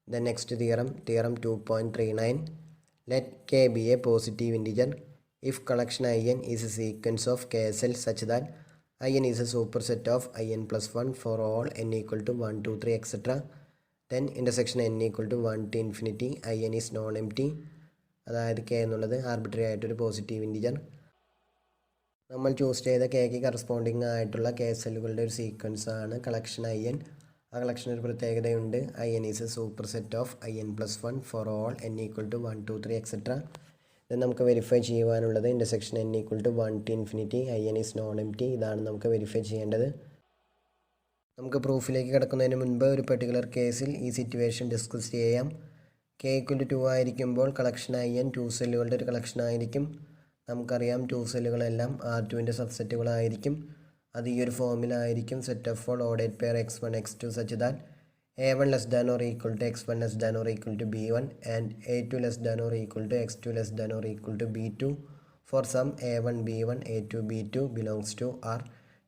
The next theorem, theorem 2.39. Let k be a positive integer if collection in is a sequence of k cells such that in is a superset of in plus 1 for all n equal to 1, 2, 3, etc. Then intersection n equal to 1 to infinity in is non-empty. അതായത് K എന്നുള്ളത് arbitrary ആയിട്ടൊരു positive integer. നമ്മൾ choose ചെയ്ത കെക്ക് corresponding ആയിട്ടുള്ള K സെല്ലുകളുടെ ഒരു sequence ആണ് collection I N. ആ കളക്ഷൻ ഒരു പ്രത്യേകതയുണ്ട്. I N is a super set of I N plus 1 for all N equal to 1, 2, 3, etcetera. ഇത് നമുക്ക് വെരിഫൈ ചെയ്യുവാനുള്ളത് intersection N equal to 1 to infinity I N is non empty. ഇതാണ് നമുക്ക് verify ചെയ്യേണ്ടത്. നമുക്ക് പ്രൂഫിലേക്ക് കിടക്കുന്നതിന് മുൻപ് ഒരു പെർട്ടിക്കുലർ കേസിൽ ഈ സിറ്റുവേഷൻ ഡിസ്കസ് ചെയ്യാം. കെ ഈക്വൽ ടു 2 ആയിരിക്കുമ്പോൾ കളക്ഷൻ ഐ എൻ 2 സെല്ലുകളുടെ ഒരു കളക്ഷൻ ആയിരിക്കും. നമുക്കറിയാം 2 സെല്ലുകളെല്ലാം R2ൻ്റെ സബ്സെറ്റുകളായിരിക്കും. അത് ഈ ഒരു ഫോമിലായിരിക്കും. സെറ്റ് ഓഫ് ഓൾ ഓഡേറ്റ് pair x1 x2 such that a1 less than or equal to x1 less than or equal to b1 and a2 less than or equal to x2 less than or equal to b2 for some a1 b1 a2 b2 belongs to R.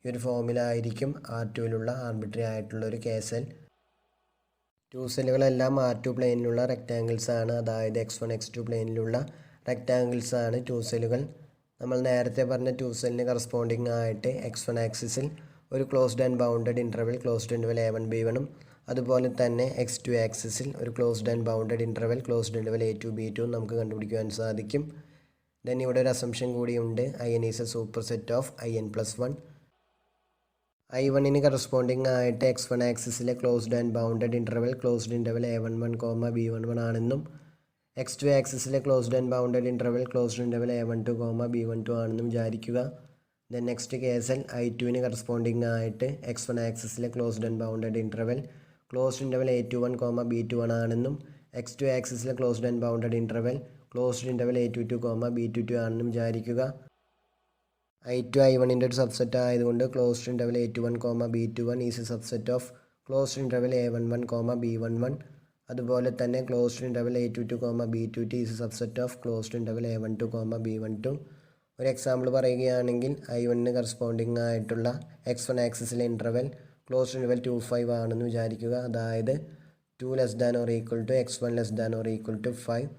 ഈ ഒരു ഫോമിലായിരിക്കും R2ലുള്ള arbitrary ആയിട്ടുള്ളൊരു K cell. 2 സെല്ലുകളെല്ലാം R2 പ്ലെയിനിലുള്ള rectangles ആണ്. അതായത് x1 x2 പ്ലെയിനിലുള്ള rectangles ആണ് 2 സെല്ലുകൾ. നമ്മൾ നേരത്തെ പറഞ്ഞ 2 സെല്ലിന് കറസ്പോണ്ടിങ് ആയിട്ട് x1 ആക്സിസിൽ ഒരു closed and bounded interval closed interval a1 b1ഉം അതുപോലെ തന്നെ x2 ആക്സിസിൽ ഒരു closed and bounded interval closed interval a2 b2 നമുക്ക് കണ്ടുപിടിക്കുവാൻ സാധിക്കും. ദെൻ ഇവിടെ ഒരു അസംഷൻ കൂടിയുണ്ട്. I N is a super set of I N plus 1. I1ന് കറസ്പോണ്ടിങ് ആയിട്ട് x1 ആക്സിസിലെ closed and bounded interval closed interval a11, b11 ആണെന്നും x2 ആക്സിസിലെ closed and bounded interval closed interval a12, b12 ആണെന്നും വിചാരിക്കുക. ദെൻ നെക്സ്റ്റ് കേസിൽ I2ന് corresponding ആയിട്ട് x1 ആക്സിസിലെ closed and bounded interval closed interval a21, b21 ആണെന്നും x2 ആക്സിസിലെ closed and bounded interval closed interval a22, b22 ആണെന്നും വിചാരിക്കുക. I2 I1ൻ്റെ ഒരു സബ്സെറ്റ് ആയതുകൊണ്ട് closed interval a21, b21 is a subset of closed interval a11, b11. അതുപോലെ തന്നെ closed interval a22, b22 is a subset of closed interval a12, b12. ഒരു example പറയുകയാണെങ്കിൽ I1ന് corresponding ആയിട്ടുള്ള x1 ആക്സിസിലെ ഇൻ്റർവെൽ ക്ലോസ്ഡ് ഇൻ്റർവെൽ 2, 5 ആണെന്ന് വിചാരിക്കുക. അതായത് 2 less than or equal to x1 less than or equal to 5.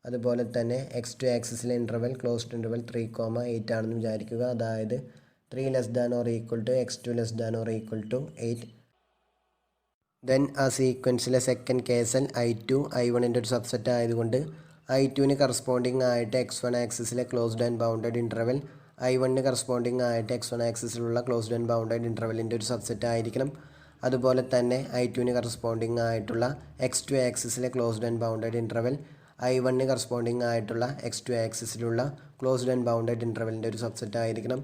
അതുപോലെ തന്നെ x2 ആക്സിസിലെ ഇൻ്റർവെൽ ക്ലോസ്ഡ് ഇൻ്റർവെൽ 3, 8 ആണെന്ന് വിചാരിക്കുക. അതായത് 3 less than or equal to x2 less than or equal to 8. Then ആ സീക്വൻസിലെ സെക്കൻഡ് കേസൽ I2 I1ൻ്റെ ഒരു സബ്സെറ്റ് ആയതുകൊണ്ട് I2ന് കറസ്പോണ്ടിങ് ആയിട്ട് x1 ആക്സിസിലെ ക്ലോസ്ഡ് ആൻഡ് ബൗണ്ടഡ് ഇൻ്റർവെൽ I1ന് കറസ്പോണ്ടിങ് ആയിട്ട് x1 ആക്സിസിലുള്ള ക്ലോസ്ഡ് ആൻഡ് ബൗണ്ടഡ് ഇൻ്റർവെലിൻ്റെ ഒരു സബ്സെറ്റ് ആയിരിക്കണം. അതുപോലെ തന്നെ I2ന് കറസ്പോണ്ടിങ് ആയിട്ടുള്ള x2 ആക്സിസിലെ ക്ലോസ്ഡ് ആൻഡ് ബൗണ്ടഡ് ഇൻ്റർവെൽ I1ന് കറസ്പോണ്ടിങ് ആയിട്ടുള്ള x2 ആക്സിസിലുള്ള ക്ലോസ്ഡ് ആൻഡ് ബൗണ്ടഡ് ഇൻ്റർവെലിൻ്റെ ഒരു സബ്സെറ്റ് ആയിരിക്കണം.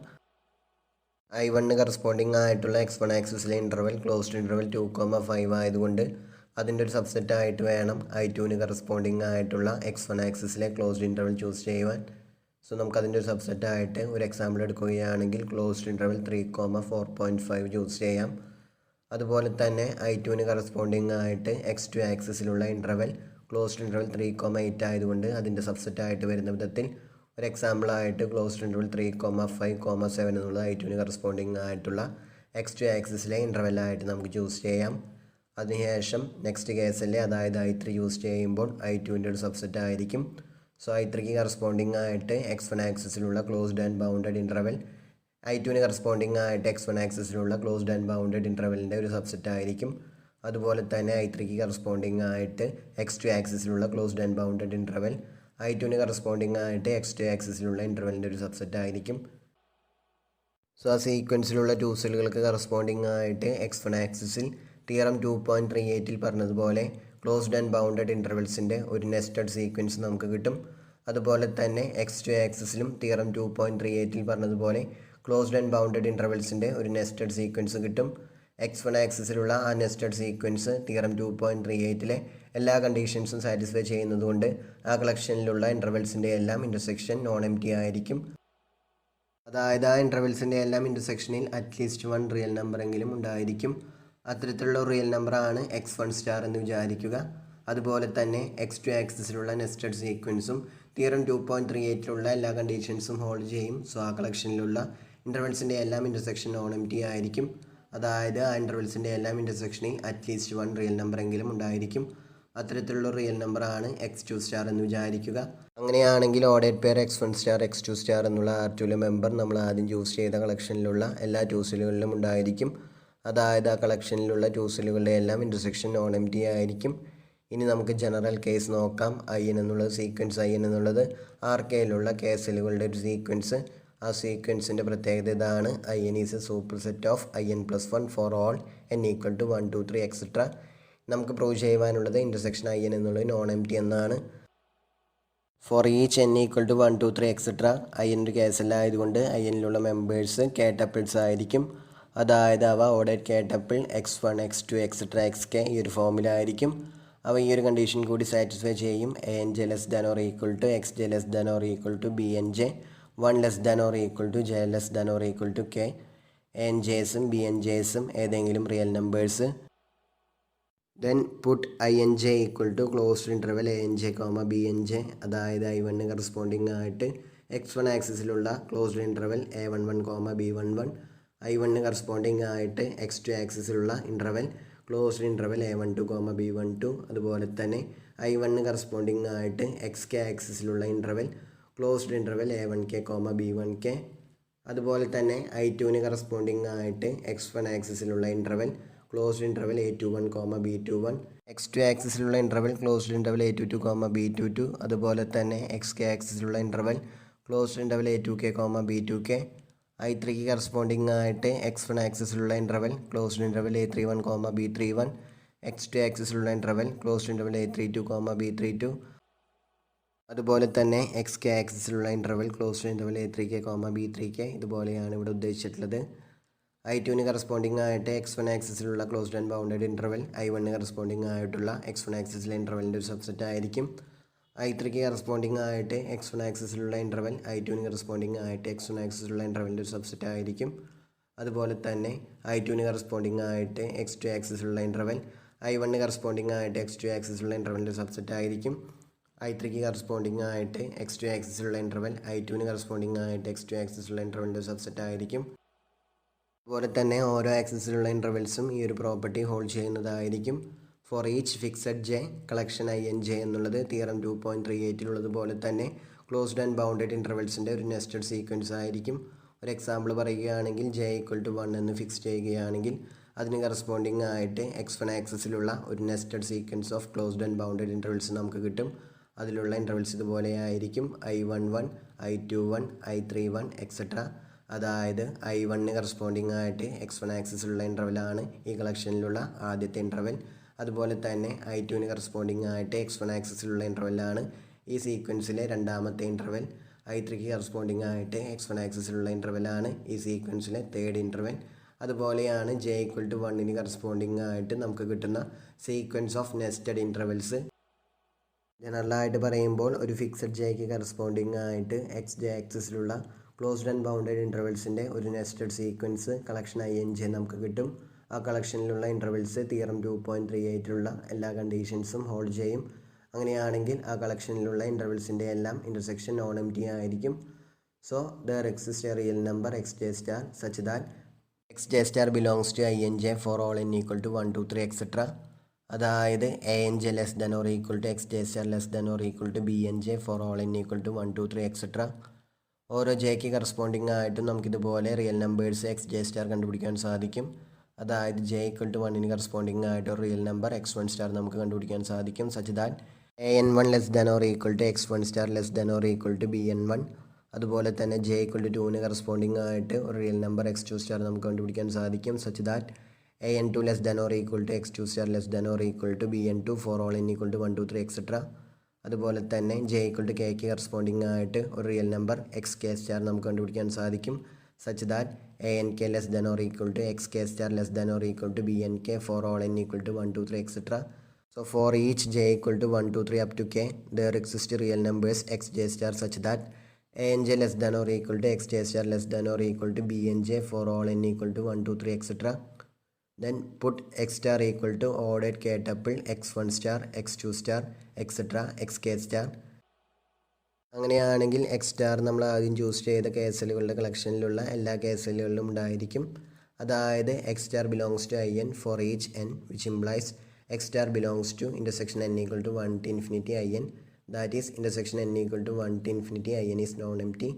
I1ന് കറസ്പോണ്ടിങ് ആയിട്ടുള്ള x1 ആക്സിസിലെ ഇൻ്റർവെൽ ക്ലോസ്ഡ് ഇൻ്റർവെൽ 2, 5 ആയതുകൊണ്ട് അതിൻ്റെ ഒരു സബ്സെറ്റ് ആയിട്ട് വേണം I2ന് കറസ്പോണ്ടിങ് ആയിട്ടുള്ള x1 ആക്സിസിലെ ക്ലോസ്ഡ് ഇൻ്റർവെൽ ചൂസ് ചെയ്യുവാൻ. സോ നമുക്കതിൻ്റെ ഒരു സബ്സെറ്റ് ആയിട്ട് ഒരു എക്സാമ്പിൾ എടുക്കുകയാണെങ്കിൽ ക്ലോസ്ഡ് ഇൻ്റർവെൽ 3, 4.5 ചൂസ് ചെയ്യാം. അതുപോലെ തന്നെ I2ന് കറസ്പോണ്ടിങ് ആയിട്ട് x2 ആക്സിസിലുള്ള ഇൻ്റർവെൽ ക്ലോസ്ഡ് ഇൻ്റർവെൽ 3, 8 ആയതുകൊണ്ട് അതിൻ്റെ സബ്സെറ്റ് ആയിട്ട് വരുന്ന വിധത്തിൽ ഒരു എക്സാമ്പിളായിട്ട് ക്ലോസ്ഡ് ഇൻ്റർവെൽ 3, 5, 7 എന്നുള്ളത് I2ന് കറസ്പോണ്ടിങ് ആയിട്ടുള്ള x2 ആക്സിസിലെ ഇൻ്റർവെല്ലായിട്ട് നമുക്ക് ചൂസ് ചെയ്യാം. അതിനുശേഷം നെക്സ്റ്റ് കേസിൽ അതായത് I3 ചൂസ് ചെയ്യുമ്പോൾ I2ൻ്റെ ഒരു സബ്സെറ്റ് ആയിരിക്കും. സോ I3ക്ക് കറസ്പോണ്ടിങ് ആയിട്ട് x1 ആക്സിസിലുള്ള ക്ലോസ്ഡ് ആൻഡ് ബൗണ്ടഡ് ഇൻ്റർവെൽ I2ന് കറസ്പോണ്ടിങ് ആയിട്ട് x1 ആക്സിസിലുള്ള ക്ലോസ്ഡ് ആൻഡ് ബൗണ്ടഡ് ഇൻ്റർവെലിൻ്റെ ഒരു സബ്സെറ്റ് ആയിരിക്കും. അതുപോലെ തന്നെ I3ക്ക് കറസ്പോണ്ടിങ് ആയിട്ട് x2 ആക്സിസിലുള്ള ക്ലോസ്ഡ് ആൻഡ് ബൗണ്ടഡ് ഇൻ്റർവെൽ I2ന് കറസ്പോണ്ടിങ് ആയിട്ട് x2 ആക്സിസിലുള്ള ഇൻ്റർവെലിൻ്റെ ഒരു സബ്സെറ്റ് ആയിരിക്കും. സോ ആ സീക്വൻസിലുള്ള 2 സെല്ലുകൾക്ക് കറസ്പോണ്ടിങ് ആയിട്ട് x1 ആക്സിസിൽ തിയറം 2.38ൽ പറഞ്ഞതുപോലെ ക്ലോസ്ഡ് ആൻഡ് ബൗണ്ടഡ് ഇൻ്റർവെൽസിൻ്റെ ഒരു നെസ്റ്റഡ് സീക്വൻസ് നമുക്ക് കിട്ടും. അതുപോലെ തന്നെ x2 ആക്സിസിലും തിയറം 2.38ൽ പറഞ്ഞതുപോലെ ക്ലോസ്ഡ് ആൻഡ് ബൗണ്ടഡ് ഇൻ്റർവെൽസിൻ്റെ ഒരു നെസ്റ്റഡ് സീക്വൻസ് കിട്ടും. x1 ആക്സിസിലുള്ള ആ നെസ്റ്റഡ് സീക്വൻസ് തിയറം 2.38ലെ എല്ലാ കണ്ടീഷൻസും സാറ്റിസ്ഫൈ ചെയ്യുന്നതുകൊണ്ട് ആ കളക്ഷനിലുള്ള ഇൻ്റർവെൽസിൻ്റെ എല്ലാം ഇൻ്റർസെക്ഷൻ നോൺ എംപ്റ്റി ആയിരിക്കും. അതായത് ആ ഇൻ്റർവെൽസിൻ്റെ എല്ലാം ഇൻ്റർസെക്ഷനിൽ അറ്റ്ലീസ്റ്റ് 1 റിയൽ നമ്പറെങ്കിലും ഉണ്ടായിരിക്കും. അത്തരത്തിലുള്ള റിയൽ നമ്പറാണ് x1 എന്ന് വിചാരിക്കുക. അതുപോലെ തന്നെ x2 ആക്സിസിലുള്ള നെസ്റ്റഡ് സീക്വൻസും തിയറം 2.38ലുള്ള എല്ലാ കണ്ടീഷൻസും ഹോൾഡ് ചെയ്യും. സോ ആ കളക്ഷനിലുള്ള ഇൻ്റർവെൽസിൻ്റെ എല്ലാം ഇൻ്റർസെക്ഷൻ നോൺ എംപ്റ്റി ആയിരിക്കും. അതായത് ആ ഇൻ്റർവെൽസിൻ്റെ എല്ലാം ഇൻ്റർസെക്ഷനിൽ അറ്റ്ലീസ്റ്റ് 1 റിയൽ നമ്പറെങ്കിലും ഉണ്ടായിരിക്കും. അത്തരത്തിലുള്ള റിയൽ നമ്പറാണ് x2 സ്റ്റാർ എന്ന് വിചാരിക്കുക. അങ്ങനെയാണെങ്കിൽ ordered pair x1 star x2 star എന്നുള്ള R2 മെമ്പർ നമ്മൾ ആദ്യം ചൂസ് ചെയ്ത കളക്ഷനിലുള്ള എല്ലാ ടൂസിലുകളിലും ഉണ്ടായിരിക്കും. അതായത് ആ കളക്ഷനിലുള്ള ടൂസിലുകളുടെ എല്ലാം ഇൻ്റർസെക്ഷൻ നോൺ എം ടി ആയിരിക്കും. ഇനി നമുക്ക് ജനറൽ കേസ് നോക്കാം. IN എന്നുള്ളത് സീക്വൻസ് IN എന്നുള്ളത് RKയിലുള്ള കേസലുകളുടെ ഒരു സീക്വൻസ്. ആ സീക്വൻസിൻ്റെ പ്രത്യേകത ഇതാണ്: IN is a super set of IN+1 for all n equal to 1 2 3 etcetera. നമുക്ക് പ്രൂവ് ചെയ്യുവാനുള്ളത് ഇൻ്റർസെക്ഷൻ IN എന്നുള്ളത് നോൺ എം ടി എന്നാണ്. For each n equal to 1 2 3 etcetera. IN ഒരു കേസല്ലായതുകൊണ്ട് INലുള്ള മെമ്പേഴ്സ് K ടപ്പിൾസ് ആയിരിക്കും. അതായത് അവ ordered K tuple x1 x2 etcetera xk ഈ ഒരു ഫോമിലായിരിക്കും. അവ ഈ ഒരു കണ്ടീഷൻ കൂടി സാറ്റിസ്ഫൈ ചെയ്യും: ANJ less than or equal to XJ less than or equal to BNJ 1 less than or equal to J less than or equal to K. ANJസും BNJസും ഏതെങ്കിലും real numbers. Then put INJ equal to closed interval ANJ, BNJ. അതായത് I1 corresponding ആയിട്ട് x1 ആക്സിസിലുള്ള closed interval A11, B11. I1 corresponding ആയിട്ട് x2 ആക്സിസിലുള്ള interval closed interval A12, B12. അതുപോലെ തന്നെ I1 കറസ്പോണ്ടിങ് ആയിട്ട് XK ആക്സിസിലുള്ള interval closed interval A1K, B1K. അതുപോലെ തന്നെ I2 കറസ്പോണ്ടിങ് ആയിട്ട് x1 ആക്സിസിലുള്ള interval closed interval A21, B21. x2 ആക്സിസിലുള്ള interval closed interval A22, B22. അതുപോലെ തന്നെ XK ആക്സിസിലുള്ള interval closed interval A2K, B2K. I3 corresponding ആയിട്ട് x1 ആക്സിസിലുള്ള interval closed interval A31, B31. x2 ആക്സിസിലുള്ള interval closed interval A32, B32. അതുപോലെ തന്നെ XK ആക്സിസിലുള്ള interval closed interval A3K, B3K. ഇതുപോലെയാണ് ഇവിടെ ഉദ്ദേശിച്ചിട്ടുള്ളത്. I2 കറസ്പോണ്ടിങ് ആയിട്ട് x1 ആക്സിസിലുള്ള closed and bounded interval I1 corresponding ആയിട്ടുള്ള x1 ആക്സിസിലെ ഇൻ്റർവലിൻ്റെ ഒരു സബ്സെറ്റ് ആയിരിക്കും. I3 കറസ്പോണ്ടിങ് ആയിട്ട് x1 ആക്സിസിലുള്ള ഇൻ്റർവൽ I2 കറസ്പോണ്ടിങ് ആയിട്ട് x1 ആക്സിസിലുള്ള ഇൻ്റർവലിൻ്റെ ഒരു സബ്സെറ്റ് ആയിരിക്കും. അതുപോലെ തന്നെ I2 കറസ്പോണ്ടിങ് ആയിട്ട് x2 ആക്സിസിലുള്ള ഇൻ്റർവൽ I1 കറസ്പോണ്ടിങ് ആയിട്ട് x2 ആക്സിസിലുള്ള ഇൻ്റർവലിൻ്റെ സബ്സെറ്റ് ആയിരിക്കും. I3 കറസ്പോണ്ടിങ് ആയിട്ട് x2 ആക്സിസിലുള്ള ഇൻ്റർവൽ I2 കറസ്പോണ്ടിങ് ആയിട്ട് x2 ആക്സിസിലുള്ള ഇൻ്റർവലിൻ്റെ സബ്സെറ്റ് ആയിരിക്കും. അതുപോലെ തന്നെ ഓരോ ആക്സിസിലുള്ള ഇൻ്റർവെൽസും ഈ ഒരു പ്രോപ്പർട്ടി ഹോൾഡ് ചെയ്യുന്നതായിരിക്കും. For each fixed J collection INJ എന്നുള്ളത് തിയറം 2.38 തന്നെ ക്ലോസ്ഡ് ആൻഡ് ബൗണ്ടഡ് ഇൻ്റർവെൽസിൻ്റെ ഒരു നെസ്റ്റഡ് സീക്വൻസ് ആയിരിക്കും. ഒരു എക്സാമ്പിൾ പറയുകയാണെങ്കിൽ J ഈക്വൽ ടു 1 എന്ന് ഫിക്സ് ചെയ്യുകയാണെങ്കിൽ അതിന് കറസ്പോണ്ടിങ് ആയിട്ട് x1 ആക്സിസിലുള്ള ഒരു nested sequence of closed and bounded intervals നമുക്ക് കിട്ടും. അതിലുള്ള ഇൻ്റർവെൽസ് ഇതുപോലെയായിരിക്കും: I11, I21, I31 എക്സെട്ര. അതായത് I1 കറസ്പോണ്ടിങ് ആയിട്ട് x1 ആക്സിസിലുള്ള ഇൻ്റർവെലാണ് ഈ കളക്ഷനിലുള്ള ആദ്യത്തെ ഇൻ്റർവെൽ. അതുപോലെ തന്നെ I2 കറസ്പോണ്ടിങ് ആയിട്ട് x1 ആക്സിസിലുള്ള ഇൻ്റർവെലാണ് ഈ സീക്വൻസിലെ രണ്ടാമത്തെ ഇൻ്റർവെൽ. I3 കറസ്പോണ്ടിങ് ആയിട്ട് x1 ആക്സിസിലുള്ള ഇൻ്റർവെലാണ് ഈ സീക്വൻസിലെ തേർഡ് ഇൻ്റർവെൽ. അതുപോലെയാണ് J ഈക്വൽ ടു 1 കറസ്പോണ്ടിങ് ആയിട്ട് നമുക്ക് കിട്ടുന്ന സീക്വൻസ് ഓഫ് നെസ്റ്റഡ് ഇൻ്റർവെൽസ്. ജനറലായിട്ട് പറയുമ്പോൾ ഒരു ഫിക്സഡ് Jക്ക് കറസ്പോണ്ടിങ് ആയിട്ട് XJ ആക്സിസിലുള്ള ക്ലോസ്ഡ് ആൻഡ് ബൗണ്ടഡ് ഇൻ്റർവെൽസിൻ്റെ ഒരു നെസ്റ്റഡ് സീക്വൻസ് കളക്ഷൻ INJ നമുക്ക് കിട്ടും. ആ കളക്ഷനിലുള്ള ഇൻ്റർവെൽസ് തിയറം 2.38 എല്ലാ കണ്ടീഷൻസും ഹോൾഡ് ചെയ്യും. അങ്ങനെയാണെങ്കിൽ ആ കളക്ഷനിലുള്ള ഇൻ്റർവെൽസിൻ്റെ എല്ലാം ഇൻ്റർസെക്ഷൻ നോൺ എം ടി ആയിരിക്കും. So there exist a real number XJ star such that XJ star belongs to INJ for all n equal to 1 2 3 etcetera. അതായത് ANJ less than or equal to XJ star less than or equal to BNJ for all n equal to 1 2 3 etcetera. ഓരോ Jക്ക് corresponding ആയിട്ടും നമുക്കിതുപോലെ real numbers XJ star കണ്ടുപിടിക്കാൻ സാധിക്കും. അതായത് J equal to 1 corresponding ആയിട്ട് ഒരു റിയൽ നമ്പർ x1 സ്റ്റാർ നമുക്ക് കണ്ടുപിടിക്കാൻ സാധിക്കും. Such that AN1 less than or equal to x1 star less than or equal to BN1. അതുപോലെ തന്നെ J ഈക്വൽ ടു 2 കറസ്പോണ്ടിങ് ആയിട്ട് ഒരു റിയൽ നമ്പർ x2 സ്റ്റാർ നമുക്ക് കണ്ടുപിടിക്കാൻ സാധിക്കും. Such that AN2 less than or equal to x2 star less than or equal to BN2 for all n equal to 1 2 3 etcetera. അതുപോലെ തന്നെ J equal to Kക്ക് corresponding ആയിട്ട് ഒരു റിയൽ നമ്പർ XK സ്റ്റാർ നമുക്ക് കണ്ടുപിടിക്കാൻ സാധിക്കും. Such that ANK less than or equal to XK star less than or equal to BNK for all n equal to 1 2 3 etcetera. So for each J equal to 1 2 3 up to K there exist real numbers XJ star such that ANJ less than or equal to XJ star less than or equal to BNJ for all n equal to 1 2 3 etc. Then put X star equal to ordered K tuple X1 star X2 star etc. XK star. അങ്ങനെയാണെങ്കിൽ X star നമ്മൾ ആദ്യം choose ചെയ്ത കേസലുകളുടെ കളക്ഷനിലുള്ള എല്ലാ കേസലുകളിലും ഉണ്ടായിരിക്കും. അതായത് x star belongs to IN for each n which implies x star belongs to intersection n equal to 1 to infinity in, that is intersection n equal to 1 to infinity in is non empty.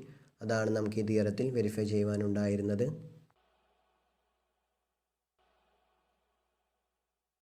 അതാണ് നമുക്ക് ഈ തിയറത്തിൽ verify ചെയ്യുവാനുണ്ടായിരുന്നത്.